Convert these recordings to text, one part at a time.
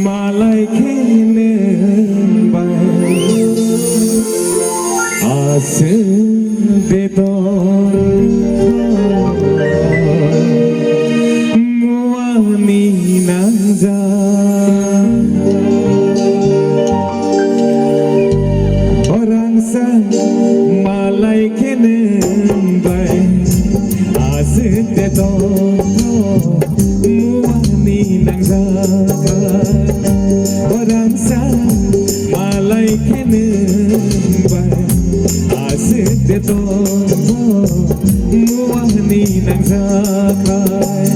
मालाय खेनो बाय आसो बेदर मुवानि नांजा अरांसा मालाय खेनो बाय आसो बेदर मुवानि नांजा अरांसा मालाय खेनो बाय आसो बेदर मुवानि नांजाखाय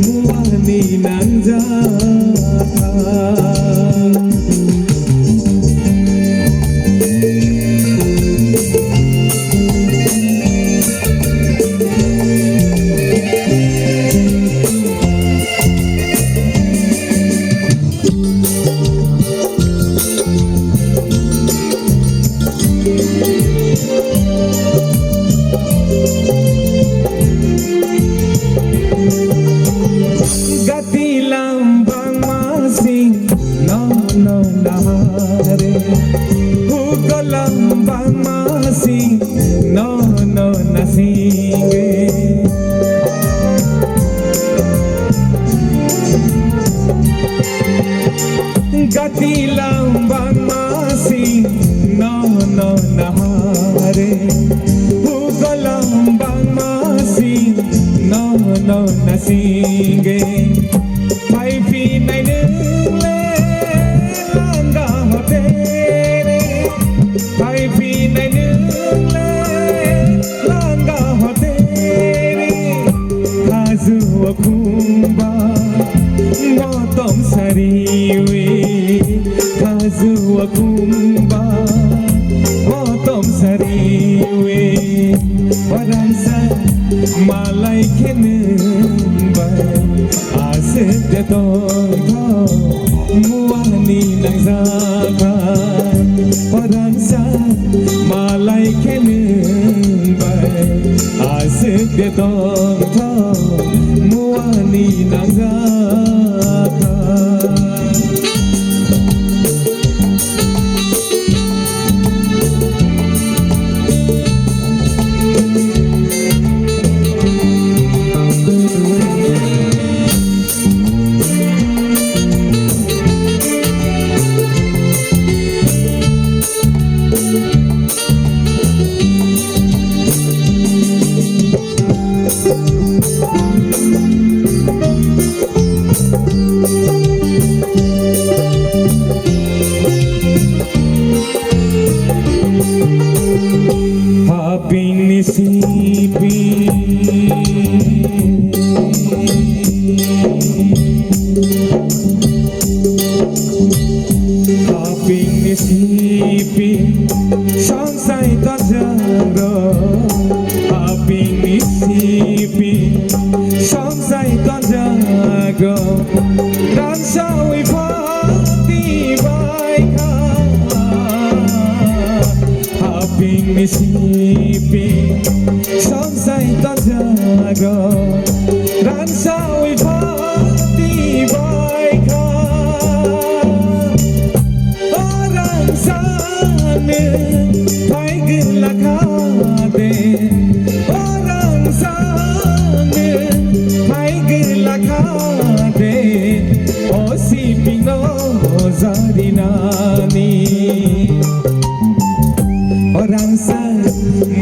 मुवानि नांजाखाय Gatilang masing no nahare Hugalang masing no nasinge Pai pinay nile langga hotere Pai pinay nile langga hotere Hazu akumba motom sariwe Akumba otom sariwe waransa malay khenu bay ase deto muwani nangzaka waransa malay khenu bay ase deto muwani nangzaka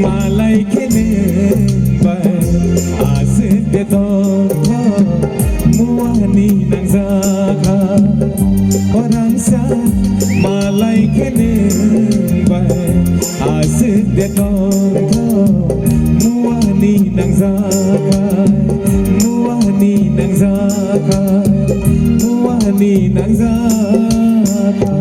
malay khenu bay ase deto muwani nangzaka oransa malay khenu bay ase deto muwani nangzaka muwani nangzaka muwani nangzaka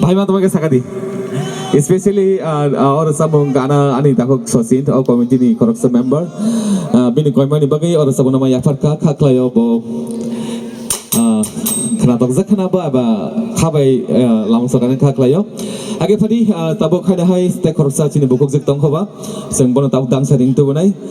भाई मैं तुम्हें कैसा करी specially और सब गाना आनी ताको सोचिन और कमिटी नि करक्स मेंबर बिनि कोइमानि बगै और सब नमा याफार का खाख्लायो बो खनातक जखना बा बा खाबाय लामसगान खाख्लायो आगे फदि ताबो खायदा हाय स्टे करक्सा चिनि बुकुक जक तंखबा जों बनो ताब दांसा दिंतु बनाय